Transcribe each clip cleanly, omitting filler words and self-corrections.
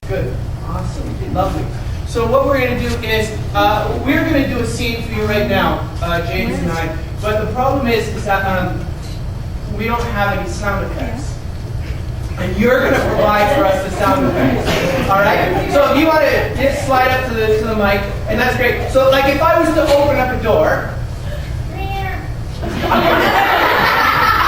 Good. Awesome. Lovely. So what we're going to do is, we're going to do a scene for you right now, James and I. But the problem is that we don't have any sound effects. And you're going to provide for us the sound effects. All right? So if you want to just slide up to the mic, and that's great. So like if I was to open up a door,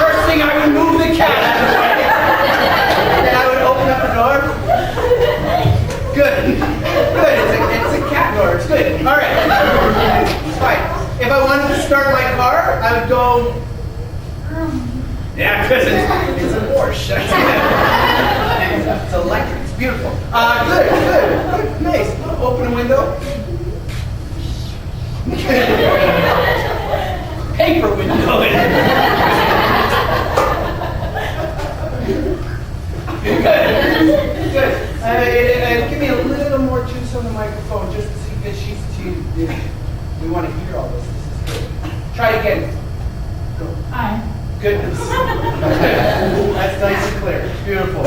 first thing I would move the cat out of the way. Then I would open up the door. Good. Good. It's a cat door. It's good. All right. It's fine. If I wanted to start my car, I would go. Yeah, because it's a Porsche. It's electric. It's beautiful. Good. Nice. Open a window. Paper window. Good. Give me a little more juice on the microphone just to see because we want to hear all this. This is good. Try it again. Go. Hi. Goodness. That's nice and clear. Beautiful.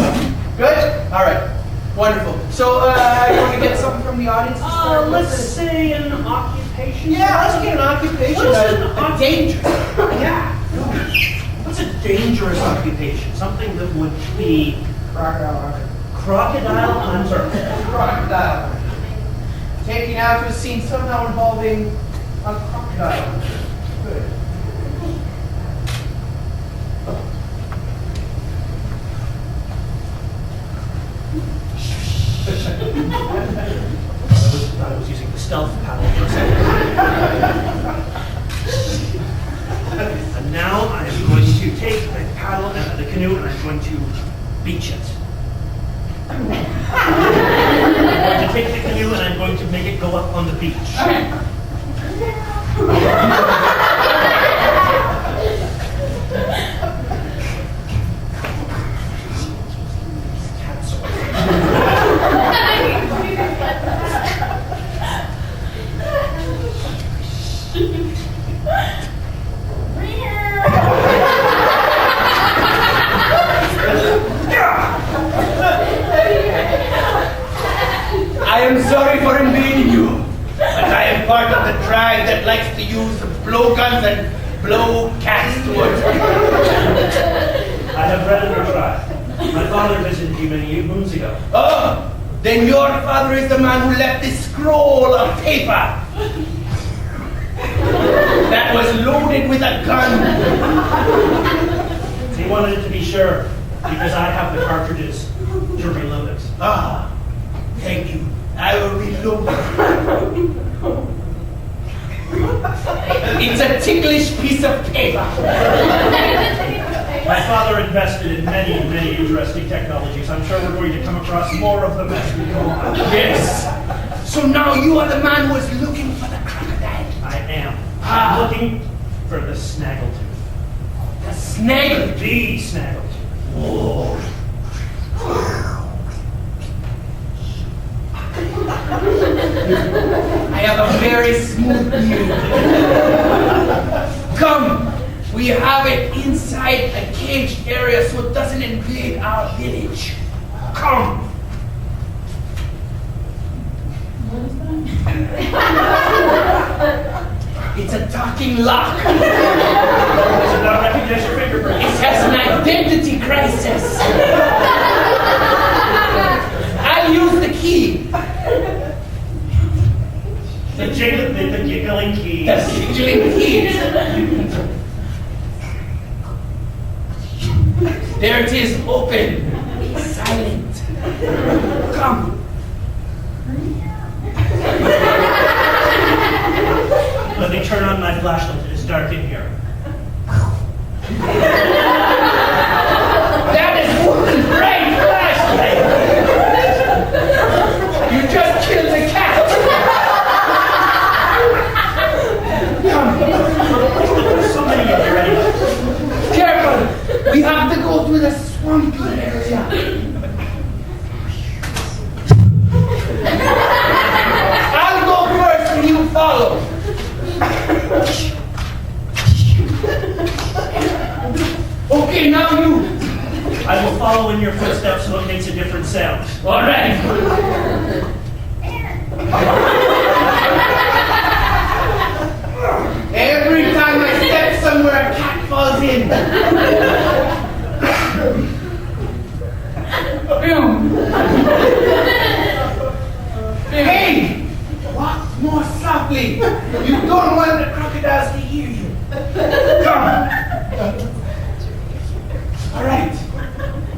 Good? All right. Wonderful. So, you want to get something from the audience? Let's say an occupation. Yeah, let's get an occupation. What's dangerous. Yeah. What's a dangerous occupation? Something that would be crocodile hunter. Crocodile hunter. Taking out to a scene somehow involving a crocodile. Good. I was using the stealth paddle for a second. And now I am going to take my paddle out of the canoe and I'm going to beach it. I'm going to take the canoe and I'm going to make it go up on the beach. I am sorry for invading you, but I am part of the tribe that likes to use blowguns and blow cats towards me. I have read of your tribe. My father visited you many moons ago. Oh, then your father is the man who left this scroll of paper that was loaded with a gun. He wanted it to be sure, because I have the cartridges to reload it. Ah, thank you. I will reload it. It's a ticklish piece of paper. My father invested in many, many interesting technologies. I'm sure we're going to come across more of them as we go on. Yes. So now you are the man who is looking for the crocodile. I am. I'm looking for the snaggletooth. The snake. The snaggletooth. Whoa. I have a very smooth beard. Come, we have it inside a caged area so it doesn't invade our village. Come. What is that? It's a talking lock. Does it not recognize your fingerprint? It has an identity crisis. I'll use the key. The giggling keys. The giggling keys. There it is, open. Silent. Come. Let me turn on my flashlight. It is dark in here. That is one great flashlight. You just killed the cat. There's so many of them already. Careful. We have to go through the swampy area. I'll go first and you follow. Okay, now you. I will follow in your footsteps so it makes a different sound. All right. in. Hey! Walk more softly. You don't want the crocodiles to hear you. Come. All right.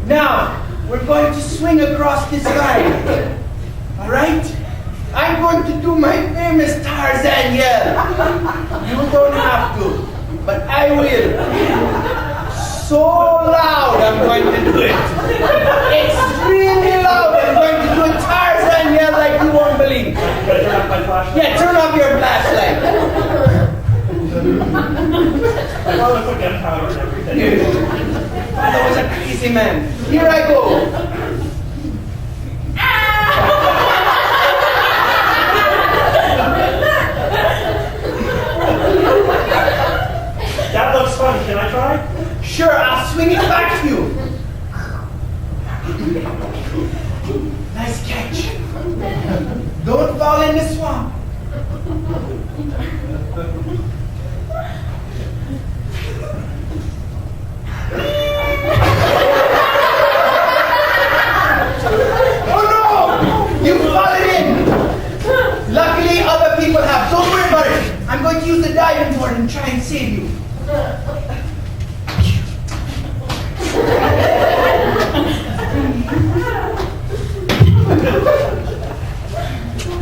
Now, we're going to swing across this line. All right? I'm going to do my famous Tarzan yell. You don't have to, but I will. So loud I'm going to do it. It's really loud. I'm going to do a Tarzan yell like you won't believe. Turn off my flashlight. Yeah, turn off your flashlight. I want to put gunpowder and everything. That was a crazy man. Here I go. That looks fun. Can I try? Sure, I'll swing it back to you. Nice catch. Don't fall in the swamp. Oh no! You've fallen in. Luckily, other people have. Don't worry about it. I'm going to use the diving board and try and save you.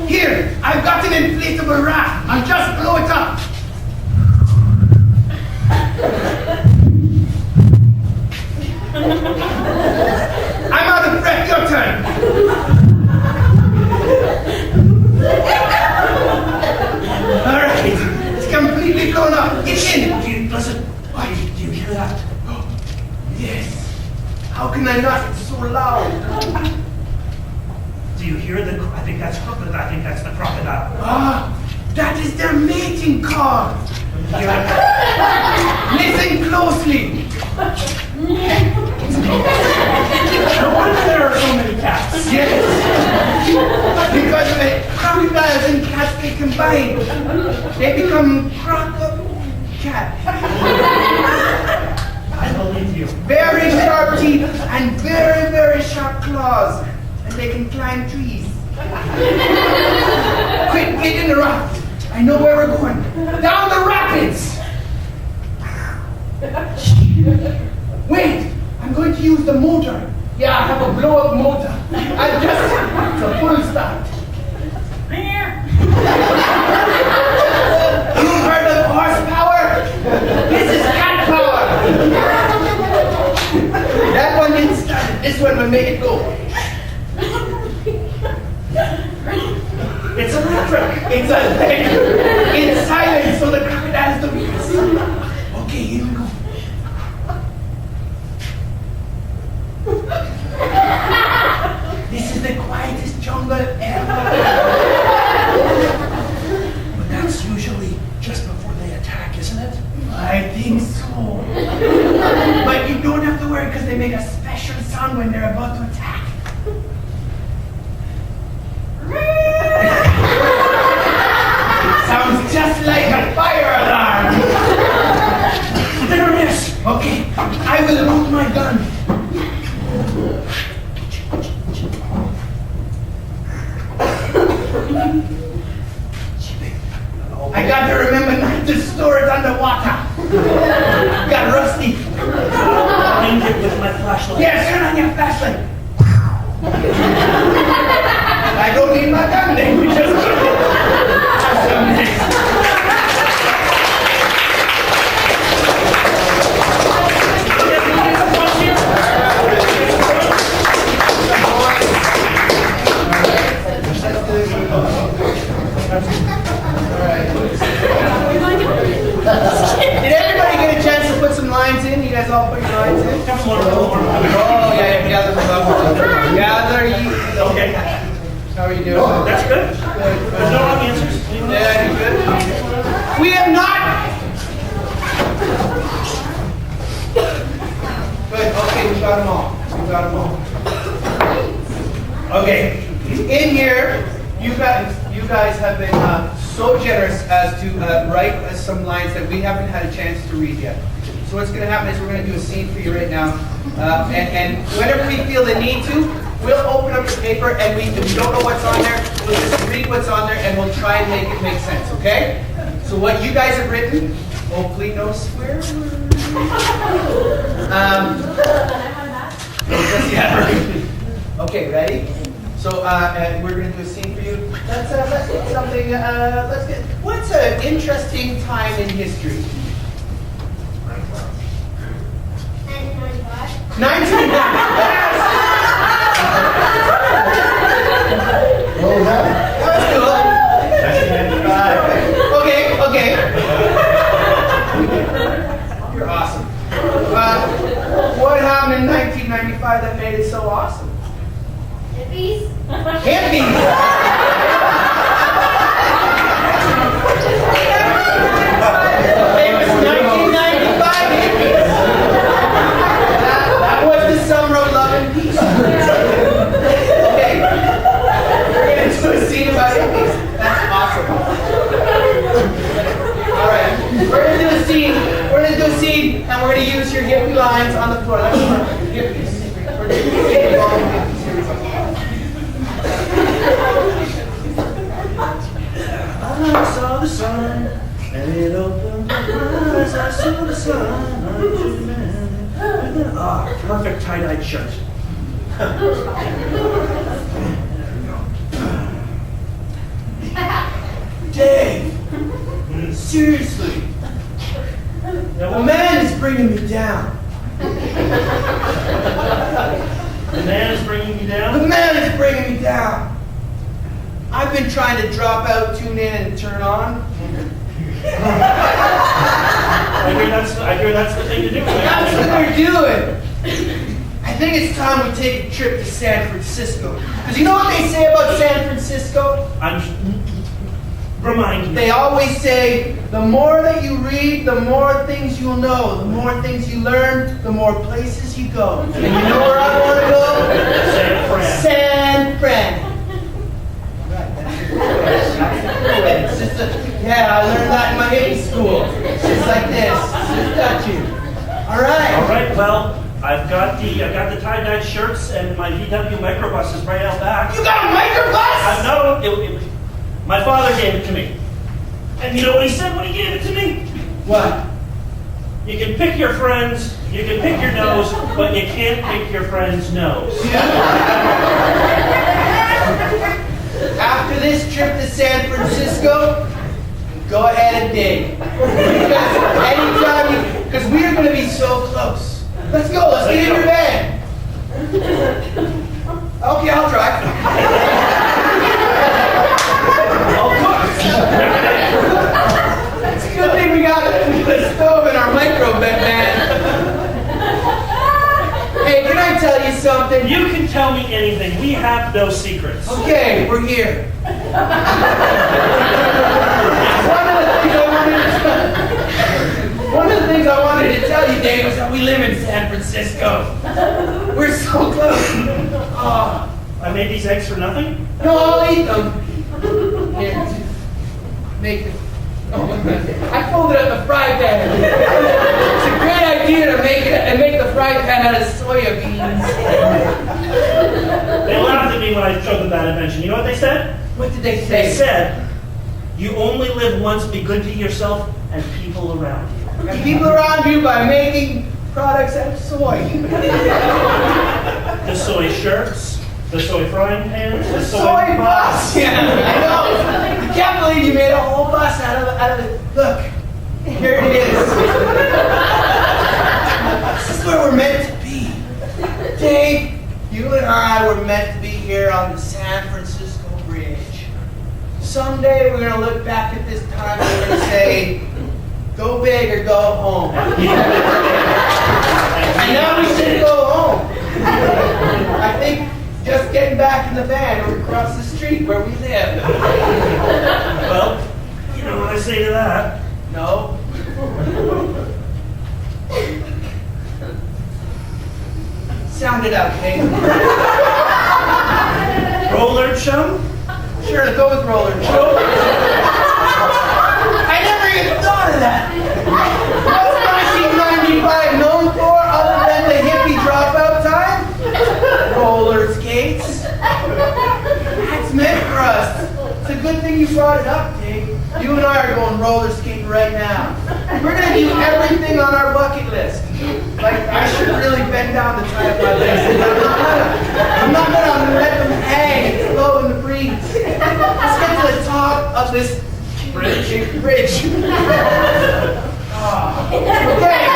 Here, I've got an inflatable raft. I'll just blow it up. I'm out of breath. Your turn. All right, it's completely blown up. It's in. Listen, do you hear that? Yes. How can I not? It's so loud. Do you hear the? I think that's crocodile. I think that's the crocodile. Ah, that is their mating call. Listen closely. No wonder there are so many cats. Yes. Because when crocodiles and cats they combine, they become croco-cat. I believe you. Very sharp teeth and very, very sharp claws. And they can climb trees. Quick, get in the raft. I know where we're going. Down the rapids. Wait, I'm going to use the motor. Yeah, I have a blow-up motor. I'll just, it's a full start. You've heard of horsepower? This is cat power. That one didn't start it. This one will make it go. It's electric. It's electric. It's silent, so the crocodiles don't hear us. Okay, here we go. This is the quietest jungle ever. But that's usually just before they attack, isn't it? I think so. But you don't have to worry because they make a special sound when they're about to attack. Sounds just like a fire alarm. There it is. Okay, I will load my gun. I got to remember not to store it underwater. Got rusty. Find it with my flashlight. Yes, turn on your flashlight. I don't need my gun then. We just keep it. Did everybody get a chance to put some lines in? You guys all put your lines in? Come on, come on. Oh, yeah, gather them up. Gather you. Okay. How are you doing? That's good. There's no wrong answers. Yeah, you good? We have not. Good. Okay, we got them all. We got them all. Okay. In here, you guys have been so generous as to write some lines that we haven't had a chance to read yet. So So what's going to happen is we're going to do a scene for you right now. And whenever we feel the need to, we'll open up the paper and if we don't know what's on there, we'll just read what's on there and we'll try and make it make sense, okay? So what you guys have written, hopefully no swear words. Yeah, right. Okay, ready? So and we're going to do a scene for you. Let's get something, what's an interesting time in history? 1995. What was that? That's cool. Okay. You're awesome. What happened in 1995 that made it so awesome? Hippies? Hippies! It was 1995 hippies. That was the summer of love and peace. Okay. We're going to do a scene about hippies. That's awesome. All right. We're going to do a scene. We're going to do a scene, and we're going to use your hippie lines on the floor. That's perfect. Hippies. We're going to do a scene involving hippies. Here we go. I saw the sun, and it opened my eyes. I saw the sun. Ah, perfect tie-dyed shirt. Dave, seriously, the man is bringing me down. The man is bringing you down? The man is bringing me down. I've been trying to drop out, tune in, and turn on. I hear that's the thing to do. That's what we're doing. I think it's time we take a trip to San Francisco. Because you know what they say about San Francisco? Remind me. They always say, the more that you read, the more things you'll know. The more things you learn, the more places you go. And you know where I want to go? San Fran. San Fran. It's just yeah, I learned that in my hippie school. It's just like this. Just touch you. All right. All right. Well, I've got the tie-dye shirts and my VW microbus is right out back. You got a microbus? No, my father gave it to me. And you know what he said when he gave it to me? What? You can pick your friends, you can pick your nose, but you can't pick your friend's nose. After this trip to San Francisco, go ahead and dig. Because we are going to be so close. Let's go. Let's get in your van. Okay, I'll drive. Of course. It's a good thing we got a stove in our micro van. Hey, can I tell you something? You can tell me anything. We have no secrets. Okay, we're here. One of the things I wanted to tell you, Dave, is that we live in San Francisco. We're so close. Oh, I made these eggs for nothing? no, I'll eat them. Here, make it. Oh, I folded up the fry pan. It's a great idea to make the fry pan out of soya beans. They laughed at me when I showed them that invention. You know what they said? What did they say? They said, you only live once, be good to yourself and people around you. And people around you by making products out of soy. The soy shirts, the soy frying pans, the Soy bus! Yeah, I know. I can't believe you made a whole bus out of it. Look, here it is. This is where we're meant to be. Dave, you and I were meant to be here on the San Francisco Bridge. Someday we're going to look back at this time and we're going to say, go big or go home. And now we should go home. I think just getting back in the van or across the street where we live. Well, you know what I say to that? No. Sound it out, Kate. Roller chum? Sure, go with roller chum. I never even thought of that. What's 1995 good thing you brought it up, Dave. You and I are going roller skating right now. We're going to do everything on our bucket list. Like, I should really bend down to tie up my legs. I'm not going to let them hang and flow in the breeze. Let's get to the top of this bridge. Oh. Okay.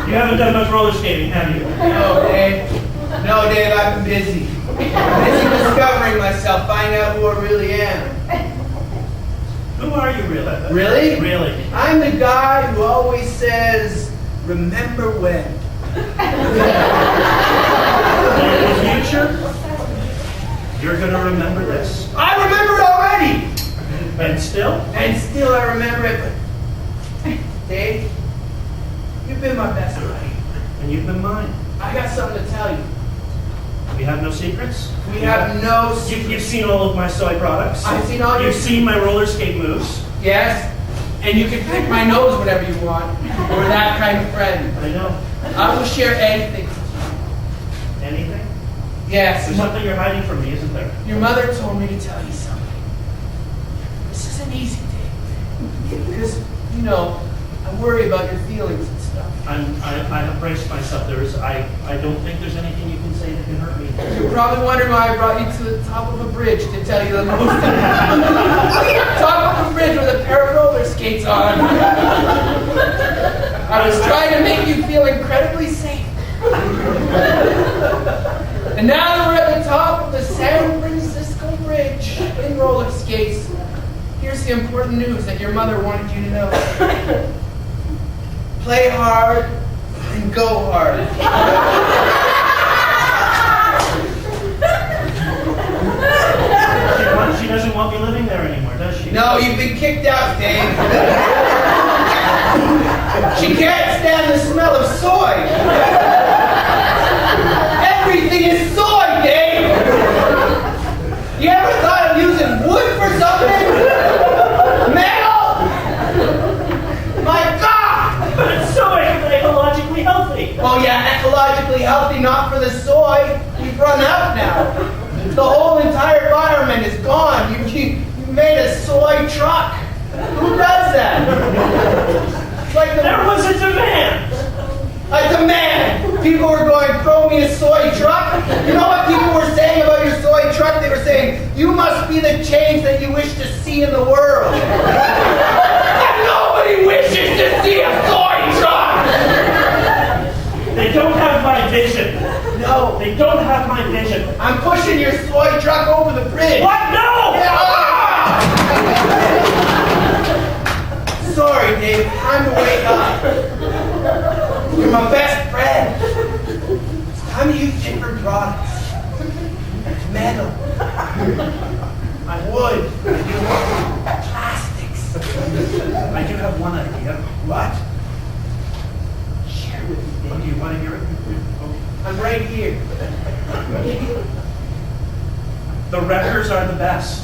You haven't done much roller skating, have you? No, Dave. No, Dave, I've been busy. Busy discovering myself, finding out who I really am. Who are you really? Really? Really? I'm the guy who always says, remember when. In the future, you're going to remember this. I remember it already! And still? And still I remember it, but Dave, you've been my best buddy. And you've been mine. I got something to tell you. We have no secrets? We have no You've seen all of my soy products. I've seen all your... You've seen my roller skate moves. Yes, and you can pick my nose whenever you want. We're that kind of friend. I know. I will share anything. Anything? Yes. There's something you're hiding from me, isn't there? Your mother told me to tell you something. This isn't easy, Dave. Because, you know, I worry about your feelings and stuff. I have braced myself. I don't think there's anything you can say that can hurt me. You're probably wondering why I brought you to the top of a bridge to tell you the most. Top of a bridge with a pair of roller skates on. I was trying to make you feel incredibly safe. And now that we're at the top of the San Francisco Bridge in roller skates, here's the important news that your mother wanted you to know. Play hard and go hard. She doesn't want me living there anymore, does she? No, you've been kicked out, Dave. She can't stand the smell of soy. Everything is soy, Dave. You ever thought of using wood for something? Metal? My God! But it's soy. It's ecologically healthy. Oh yeah, ecologically healthy, not for the soy. We've run out now. The whole entire environment is gone. You made a soy truck. Who does that? It's like There was a demand. a demand. People were going, throw me a soy truck. You know what people were saying about your soy truck? They were saying, you must be the change that you wish to see in the world. And nobody wishes to see a soy truck. They don't have my vision. No, They don't have my vision. I'm pushing your soy truck over the bridge. What? No! Yeah. Sorry, Dave. Time to wake up. You're my best friend. It's time to use different products. Metal. Wood. Plastics. I do have one idea. What? Share with me, Oh, Dave. do you want to hear it? Okay. I'm right here. The wreckers are the best.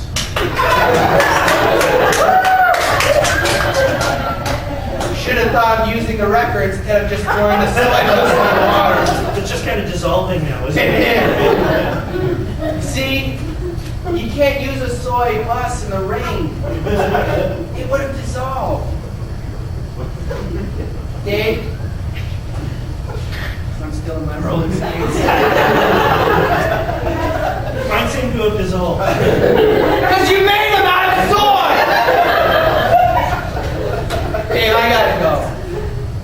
Should have thought of using a wrecker instead of just throwing the soy dust in the water. It's just kind of dissolving now, isn't it? See, you can't use a soy bus in the rain. It would have dissolved. Dave, I'm still in my roller skates. Mine seem to have dissolved. Because you made them out of soy! Dave, I gotta go.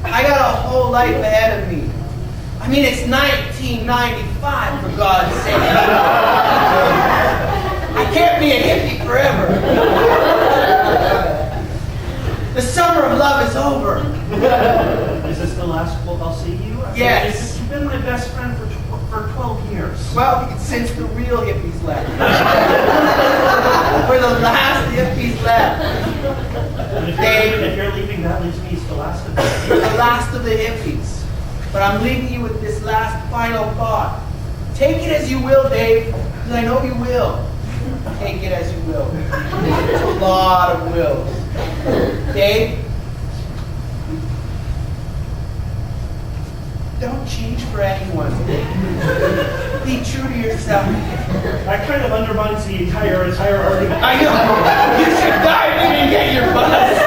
I got a whole life ahead of me. I mean, it's 1995, for God's sake. I can't be a hippie forever. The summer of love is over. Is this the last I'll see you? Yes. You've been my best friend for 12 years. Well, since the real hippies left. We're the last hippies left. And if you're leaving, that leaves me as the last of them. You're the last of the hippies. But I'm leaving you with this last final thought. Take it as you will, Dave, because I know you will. Take it as you will. It's a lot of wills. Dave? Don't change for anyone. Be true to yourself. That kind of undermines the entire argument. I know. You should dive in and get your buzz.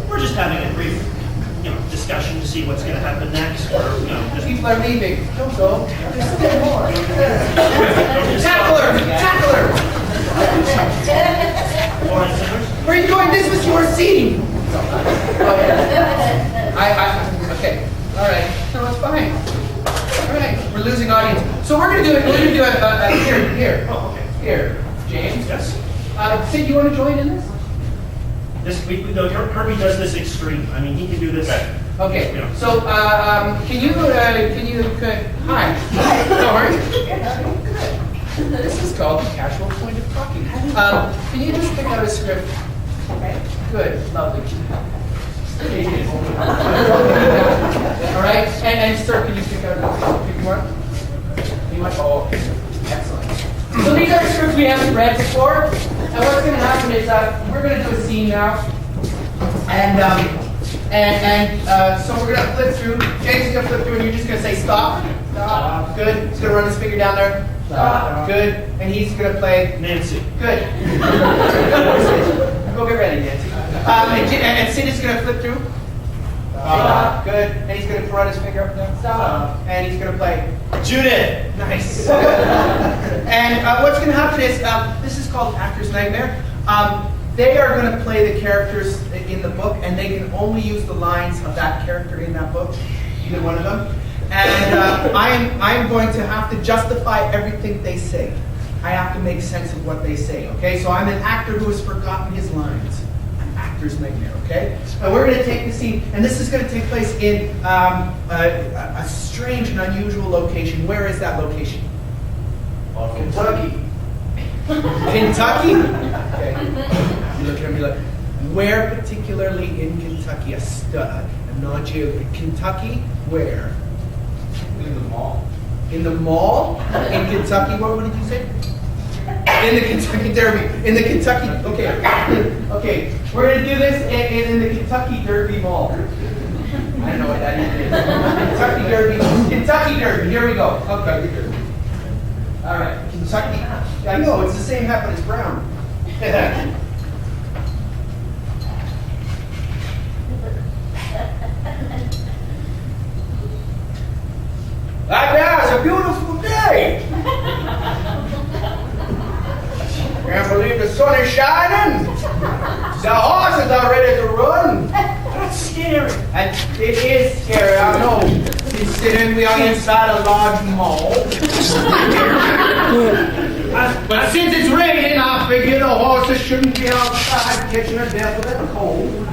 We're just having a brief, discussion to see what's going to happen next. Or, just People are leaving. Don't go. There's still more. Tackle her! Tackle her! Where are you going? This was your scene. Okay. All right. No, it's fine. All right. We're losing audience. So we're gonna do it. We're gonna do it here. Oh, okay. Here, James. Yes. Sid, you want to join in this? This week, though, Kirby does this extreme. I mean, he can do this. Okay. Yeah. So can you hi? How are you? Good. This is called the casual point of talking. Can you just pick out a script? Okay. Good. Lovely. All right. And sir, can you pick one? You want? Oh, excellent. So these are the scripts we haven't read before. And what's going to happen is we're going to do a scene now. So we're going to flip through. James is going to flip through and you're just going to say stop. Stop. Good. He's going to run his finger down there. Stop. Good. And he's going to play Nancy. Good. Go get ready, Nancy. And Sid is going to flip through. Stop. Good. And he's going to run his finger up there. Stop. And he's going to play Judith. Nice. And what's going to happen is, this is called Actor's Nightmare. They are going to play the characters in the book, and they can only use the lines of that character in that book, either one of them. And I'm going to have to justify everything they say. I have to make sense of what they say, okay? So I'm an actor who has forgotten his lines. An actor's nightmare, okay? And we're going to take the scene, and this is going to take place in a strange and unusual location. Where is that location? Kentucky. Kentucky? Okay. You look at him and be like, where particularly in Kentucky? A stud, a non-geographic. Kentucky, where? In the mall. In the mall? In Kentucky, what did you say? In the Kentucky Derby. In the Kentucky, okay. Okay, we're going to do this in the Kentucky Derby Mall. I don't know what that is. Kentucky Derby. Kentucky Derby, here we go. Okay. All right, Kentucky. I know, it's the same hat, but it's brown. It's a beautiful day. Can't believe the sun is shining. The horses are ready to run. That's scary. And it is scary, I know. Considering we are inside a large mall. But since it's raining, I figure the horses shouldn't be outside catching a death of that cold.